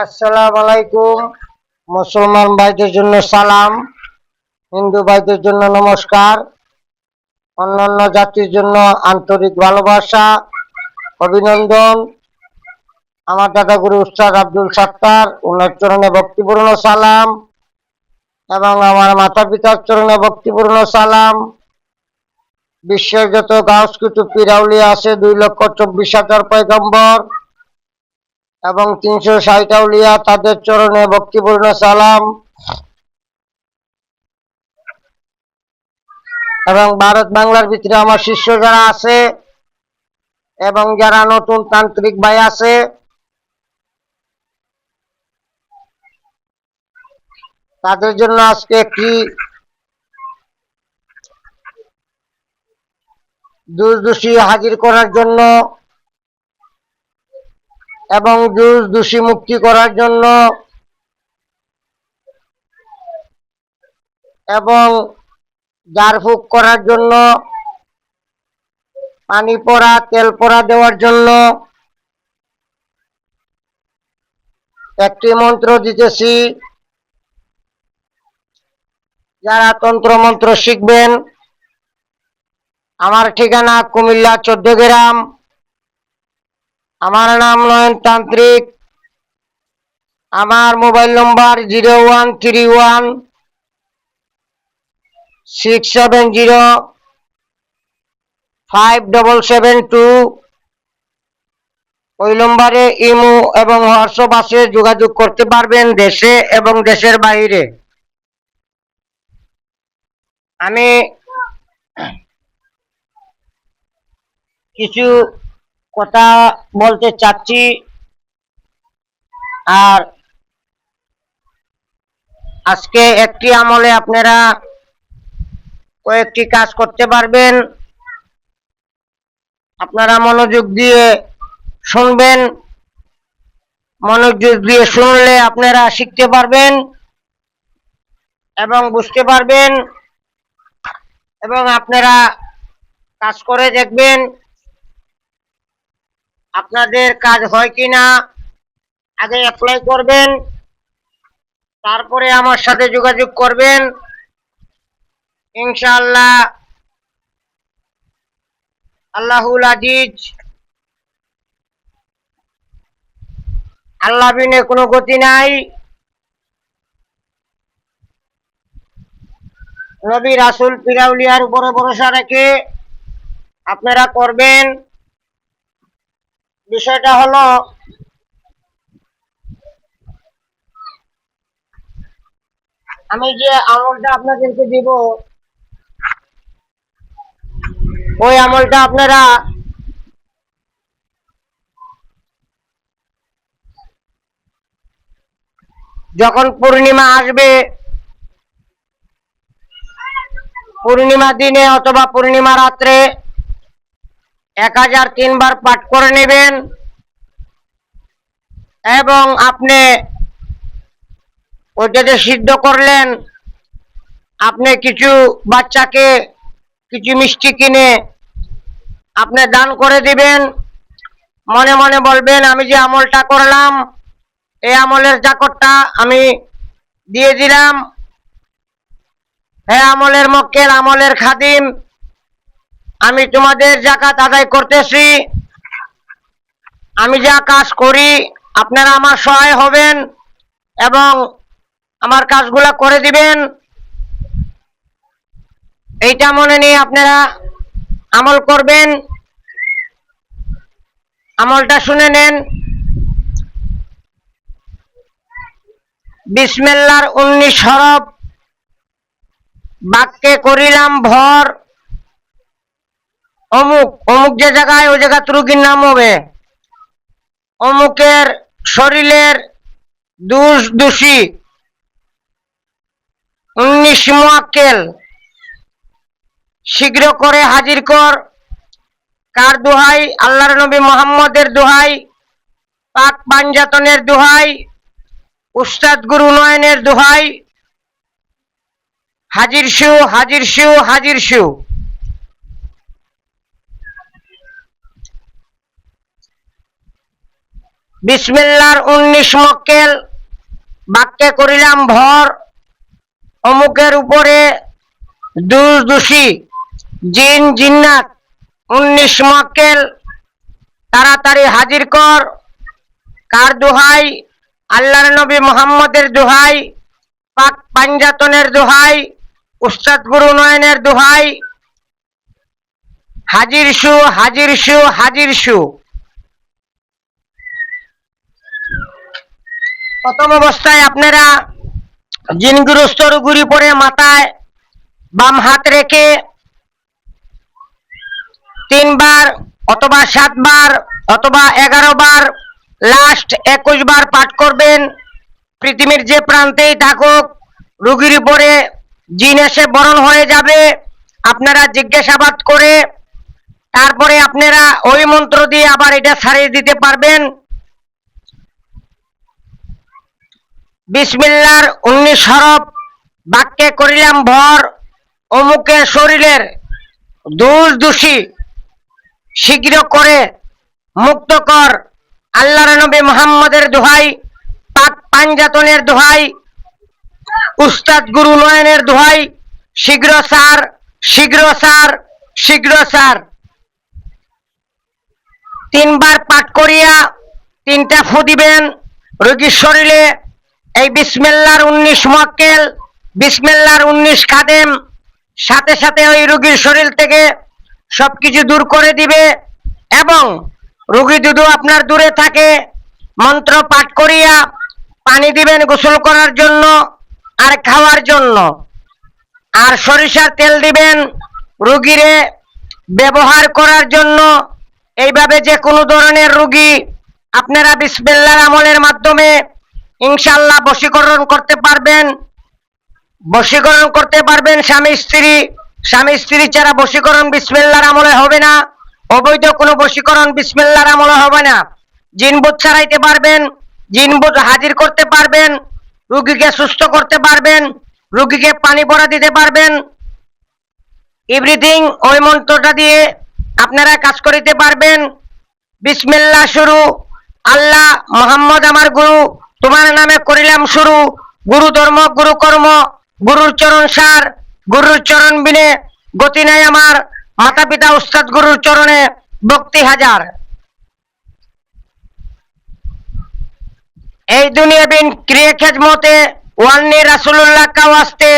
আসসালামু আলাইকুম। মুসলমান ভাইদের জন্য সালাম, হিন্দু ভাইদের জন্য নমস্কার, অন্যান্য জাতির জন্য আন্তরিক ভালোবাসা, অভিনন্দন। আমার দাদা গুরু উস্তাদ আব্দুল সাত্তার ওনার চরণে ভক্তিপূর্ণ সালাম এবং আমার মাতা পিতার চরণে ভক্তিপূর্ণ সালাম। বিশ্বের যত গাউস কুতুব পীর আউলিয়া আছে 2,24,000 পয়গম্বর এবং 360 আউলিয়া, তাদের চরণে ভক্তিপূর্ণ সালাম। এবং ভারত বাংলার ভিতরে আমার শিষ্য যারা আছে এবং যারা নতুন তান্ত্রিক ভাই আছে, তাদের জন্য আজকে একটি দোষী হাজির করার জন্য এবং দোষী মুক্তি করার জন্য এবং ঝাড়ফুঁক করার জন্য, পানি পড়া তেল পড়া দেওয়ার জন্য একটি মন্ত্র দিতেছি। যারা তন্ত্র মন্ত্র শিখবেন, আমার ঠিকানা কুমিল্লা 14 গ্রাম। আমার নাম নয়ন তান্ত্রিক। আমার মোবাইল নম্বর 0131670572। ওই নম্বরে ইমো এবং হোয়াটসঅ্যাপ আছে, যোগাযোগ করতে পারবেন দেশে এবং দেশের বাইরে। আমি কিছু কথা বলতে চাচ্ছি, আর আজকে একটি আমলে আপনারা কয়েকটি কাজ করতে পারবেন। আপনারা মনোযোগ দিয়ে শুনবেন। মনোযোগ দিয়ে শুনলে আপনারা শিখতে পারবেন এবং বুঝতে পারবেন এবং আপনারা কাজ করে দেখবেন আপনাদের কাজ হয় কিনা। আগে অ্যাপ্লাই করবেন, তারপরে আমার সাথে যোগাযোগ করবেন। ইনশাআল্লাহ আল্লাহুল আজিজ, আল্লাহ বিনে কোনো গতি নাই। নবী রাসূল পীর আউলিয়ার উপরে ভরসা রেখে আপনারা করবেন। বিষয়টা হলো, আমি যে আমলটা আপনাদেরকে দিব, ওই আমলটা আপনারা যখন পূর্ণিমা আসবে, পূর্ণিমা দিনে অথবা পূর্ণিমা রাত্রে 1003 বার পাঠ করে নেবেন এবং আপনি ওইটা যে সিদ্ধ করলেন, আপনি কিছু বাচ্চাকে কিছু মিষ্টি কিনে আপনি দান করে দিবেন। মনে মনে বলবেন, আমি যে আমলটা করলাম, এই আমলের জাকতটা আমি দিয়ে দিলাম। হে আমলের মক্কেল, আমলের খাদিম, আমি তোমাদের জাকাত আদায় করতেছি। আমি যা কাজ করি আপনারা আমার সহায় হবেন এবং আমার কাজগুলা করে দিবেন। এইটা মনে নিয়ে আপনারা আমল করবেন। আমলটা শুনে নেন। বিসমিল্লাহর 19 হরফ, বাক্যে করিলাম ভর, অমুক অমুক যে জায়গায়, ওই জায়গা রুগীর নাম হবে। অমুকের শরীরের দোষী 19 মুয়াক্কেল শীঘ্র করে হাজির কর। কার দোহাই? আল্লাহর নবী মুহাম্মদের দোহাই, পাক পাঞ্জাতনের দোহাই, উস্তাদ গুরু নয়নের দোহাই। হাজির শু, হাজির শু, হাজির শু। বিসমিল্লাহর 19 মক্কেল বাক্যে করিলাম ভর, অমুকের উপরে দোষী জিন জিন্নাত 19 মক্কেল তাড়াতাড়ি হাজির কর। কার দোহাই? আল্লাহর নবী মুহাম্মদের দোহাই, পাক পাঞ্জাতনের দোহাই, উস্তাদ গুরু নয়নের দোহাই। হাজির শু, হাজির শু, হাজির শু। প্রথম অবস্থায় আপনারা জিনগ্রস্ত রোগীর উপরে মাথায় বাম হাত রেখে 3 বার অথবা 7 বার অথবা 11 বার লাস্ট 21 বার পাঠ করবেন। পৃথিবীর যে প্রান্তেই থাকুক রোগীর উপরে জিন এসে বরণ হয়ে যাবে। আপনারা জিজ্ঞাসাবাদ করে তারপরে আপনারা ওই মন্ত্র দিয়ে আবার এটা ছাড়িয়ে দিতে পারবেন। বিসমিল্লাহর 19 হরফ বাক্যে করিলাম ভর, অমুকের শরীরের দোষী শীঘ্র করে মুক্ত কর। আল্লাহর নবী মুহাম্মদের দোহাই, পাক পাঞ্জাতনের দোহাই, উস্তাদ গুরু নয়নের দোহাই, শীঘ্র সার, শীঘ্র সার, শীঘ্র সার। 3 বার পাঠ করিয়া 3টা ফু দিবেন রোগীর শরীরে। এই বিসমিল্লাহর 19 মক্কেল, বিসমিল্লাহর 19 খাদেম সাথে সাথে ওই রোগীর শরীর থেকে সবকিছু দূর করে দিবে। এবং রোগী যদি আপনার দূরে থাকে মন্ত্র পাঠ করিয়া পানি দিবেন গোসল করার জন্য আর খাওয়ার জন্য। আর সরিষার তেল দিবেন রোগীরে ব্যবহার করার জন্য। এইভাবে যে কোনো ধরনের রোগী আপনারা বিসমিল্লাহর আমলের মাধ্যমে ইনশাআল্লাহ বশীকরণ করতে পারবেন। বশীকরণ করতে পারবেন স্বামী স্ত্রী, স্বামী স্ত্রী ছাড়া বশীকরণ বিসমিল্লাহর আমলে হবে না। অবৈধ কোনো বশীকরণ বিসমিল্লাহর আমলে হবে না। জিনভূত ছাড়াইতে পারবেন, জিনভূত হাজির করতে পারবেন, রোগীকে সুস্থ করতে পারবেন, রোগীকে পানি পড়া দিতে পারবেন। এভরিথিং ওই মন্ত্রটা দিয়ে আপনারা কাজ করিতে পারবেন। বিসমিল্লাহ শুরু। আল্লাহ মুহাম্মদ আমার গুরু, তোমার নামে করিলাম শুরু। গুরু ধর্ম, গুরু কর্ম, গুরুর চরণ সার, গুরুর চরণ বিনে গতি নাই আমার। মাতা পিতা উস্তাদ গুরুর চরণে ভক্তি হাজার। এই দুনিয়া বিন ক্রিয়া খেজমতে ওয়ান্নি রাসূলুল্লাহ কাওয়াস্তে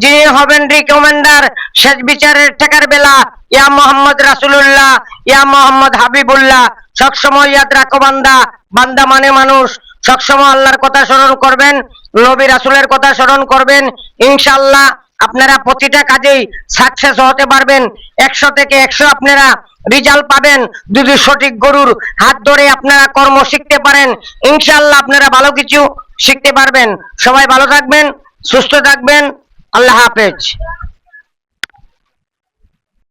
যিনি হবেন রিকমেন্ডার শেষ বিচারের ঠেকার বেলা। ইয়া মোহাম্মদ রাসূলুল্লাহ, ইয়া মোহাম্মদ হাবিবুল্লাহ। সবসময় ইয়াদ রাখো বান্দা, বান্দা মানে মানুষ। সবসময় আল্লাহর কথা স্মরণ করবেন, নবী রাসূলের কথা স্মরণ করবেন। ইনশাআল্লাহ আপনারা প্রতিটা কাজেই সাকসেস হতে পারবেন। 100 থেকে 100 আপনারা রেজাল্ট পাবেন যদি সঠিক গুরুর হাত ধরে আপনারা কর্ম শিখতে পারেন। ইনশাআল্লাহ আপনারা ভালো কিছু শিখতে পারবেন। সবাই ভালো থাকবেন, সুস্থ থাকবেন। আল্লাহ হাফেজ।